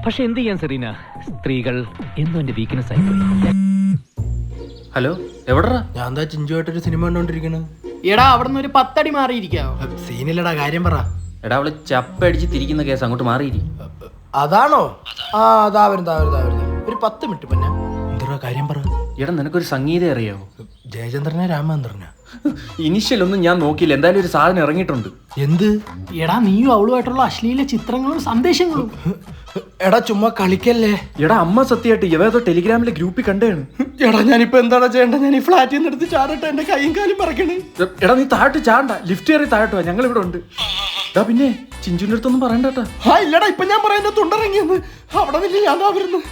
പക്ഷെ എന്ത് ചെയ്യാൻ സെറീന, സ്ത്രീകൾ എന്തോ എന്റെ വീക്ക്നെസ് ആയിപ്പോയി. ഹലോ, എവിടാ? ഞാൻ എന്താ ചിഞ്ചുമായിട്ടൊരു സിനിമ കണ്ടോണ്ടിരിക്കണ. എടാ അവിടെ നിന്ന് ഒരു 10 അടി മാറിയിരിക്കാവോ? സീനില്ലടാ, കാര്യം പറ. എടാ, അവള് ചപ്പടിച്ച് തിരിക്കുന്ന കേസ്, അങ്ങോട്ട് മാറിയിരി. അതാണോ? ആ അതാ വരുന്നത്. ഒരു 10 മിനിറ്റ് പിന്നെ. എന്താ കാര്യം പറ. എടാ, നിനക്കൊരു സംഗീതം അറിയാവോ? ജയചന്ദ്രനെ രാമചന്ദ്രനെ ഇനിഷ്യൽ ഒന്നും ഞാൻ നോക്കിയില്ല, എന്തായാലും ഒരു സാധനം ഇറങ്ങിയിട്ടുണ്ട്. എന്ത്? എടാ നീയും അവളുമായിട്ടുള്ള അശ്ലീല ചിത്രങ്ങളും സന്ദേശങ്ങളും. എടാ ചുമ്മാ കളിക്കല്ലേ. എടാ, അമ്മ സത്യമായിട്ട് ഏതോ ടെലിഗ്രാമിലെ ഗ്രൂപ്പിൽ കണ്ടേണ്. എടാ ഞാനിപ്പോ എന്താണ് ചെയ്യേണ്ടത്? ഞാൻ ഈ ഫ്ലാറ്റിൽ നിന്ന് എടുത്ത് ചാടട്ടെ? എന്റെ കൈയും കാലും പറക്കണേ. എടാ, നീ താഴോട്ട് ചാണ്ട, ലിഫ്റ്റ് കയറി താഴോട്ട് വാ, ഞങ്ങൾ ഇവിടെ ഉണ്ട്. എടാ പിന്നെ ചിഞ്ചുവിന്റെ അടുത്തൊന്നും പറയണ്ടട്ടാ. ആ ഇല്ലടാ, ഇപ്പൊ ഞാൻ പറയുന്ന തുണ്ടിറങ്ങിയെന്ന്. അവിടെ വലിയ ഞാൻ വരുന്നു.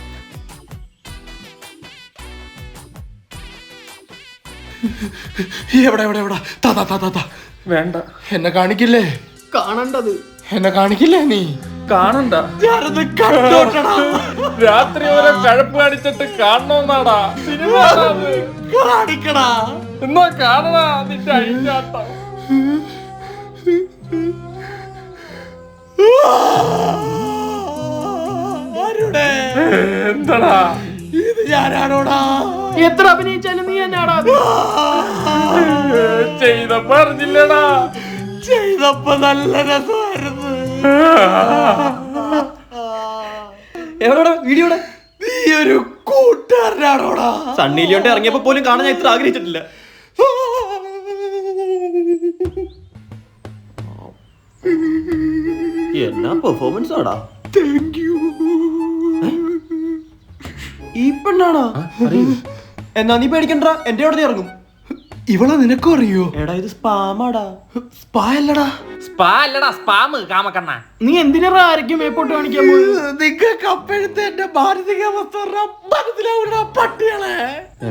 എവിടെ എവിടെ എവിടെ? വേണ്ട, എന്നെ കാണിക്കില്ലേ? കാണണ്ടത് എന്നെ കാണിക്കില്ലേ നീ? കാണണ്ട. ഞാനത് കണ്ടോട്ടടാ. രാത്രി വരെ കഴപ്പ് കാണിച്ചിട്ട് കാണണമെന്നാടാ സിനിമ. കാണിക്കടാ. എന്നാ കാണടാ നിന്റെ അഴിഞ്ഞാട്ടം. എന്താടാ ഇത് ഞാനാണോടാ? എത്ര അഭിനയിച്ചാലും നീ എന്നാടാ ചെയ്തപ്പോ അറിഞ്ഞില്ലടാ. ചെയ്തപ്പോ നല്ല രസമായിരുന്നു. എവിടെടാ വീഡിയോടെ? നീ ഒരു കൂട്ടുകാരനാണോടാ? സണ്ണി ലിയോണ്ട് ഇറങ്ങിയപ്പോ പോലും കാണാൻ ഞാൻ ഇത്ര ആഗ്രഹിച്ചിട്ടില്ല. എന്നാ പെർഫോമൻസ് ആടാ. Thank you. ഈ പെണ്ണാണോ? എന്നാ നീ പേടിക്കണ്ട, എന്റെ അവിടെ നീ ഇറങ്ങും. ഇവളെ നിനക്കും അറിയോ? എടാ ഇത് സ്പാമാടാ. സ്പാ അല്ലടാ. സ്പാ അല്ലടാ, സ്പാമ് കാമക്കണ്ണ. നീ എന്തിനാ ആയിരിക്കും മേപ്പോട്ട് കാണിക്കാൻ പോയത്? നിങ്ങൾക്ക് അപ്പോഴത്തെ എന്റെ മാനസികാവസ്ഥ മനസ്സിലാവൂടാ പട്ടികളെ.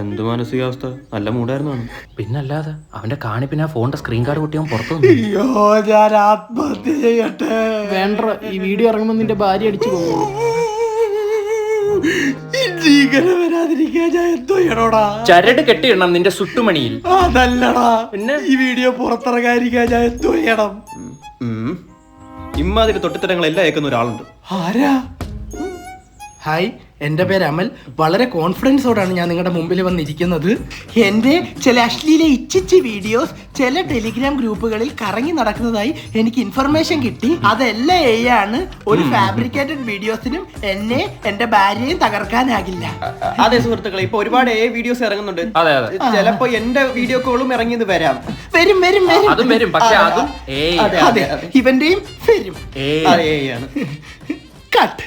എന്ത് മാനസികാവസ്ഥ? നല്ല മൂടായിരുന്നു. പിന്നല്ലാതെ അവന്റെ കാണിപ്പിന് ആ ഫോണിന്റെ സ്ക്രീൻ കാർഡ് പൊട്ടിയാൻ പുറത്തു വന്നു. അയ്യോ, ഞാൻ ആത്മഹത്യ ചെയ്യട്ടെ. വേണ്ട, ഈ വീഡിയോ ഇറങ്ങുമ്പോ നിന്റെ ഭാര്യ അടിച്ചു പോകും. ഇങ്ങനെ വരാതിരിക്കാൻ ഞാൻ എന്തോ ചെയ്യണോടാ? ചരട് കെട്ടിയിടണം നിന്റെ സുട്ടുമണിയിൽ. അതല്ലടാ, പിന്നെ ഈ വീഡിയോ പുറത്തിറങ്ങാതിരിക്കാൻ ഞാൻ എന്തോ ചെയ്യണം? ഇമ്മാതിരി തൊട്ടിത്തരങ്ങളെല്ലാം ഏക്കുന്ന ഒരാളുണ്ട്. ആരാ? ഹായ്, എൻ്റെ പേര് അമൽ. വളരെ കോൺഫിഡൻസോടാണ് ഞാൻ നിങ്ങളുടെ മുമ്പിൽ വന്നിരിക്കുന്നത്. എൻ്റെ ചില അശ്ലീല ഇച്ചിച്ച് വീഡിയോസ് ചില ടെലിഗ്രാം ഗ്രൂപ്പുകളിൽ കറങ്ങി നടക്കുന്നതായി എനിക്ക് ഇൻഫർമേഷൻ കിട്ടി. അതെല്ലാം ആണ്. ഒരു ഫാബ്രിക്കേറ്റഡ് വീഡിയോസിനും എന്നെ എൻ്റെ ഭാര്യയും തകർക്കാനാകില്ല. അതെ സുഹൃത്തുക്കളെ, ഇപ്പൊ ഒരുപാട് വീഡിയോസ് ഇറങ്ങുന്നുണ്ട്. അതെ അതെ, ചിലപ്പോ എന്റെ വീഡിയോ കോളും ഇറങ്ങിയത് വരാം. വരും. അതും വരും, പക്ഷെ അതും അതെ, ഇവന്റെയും വരും. ആണ് കട്ട്.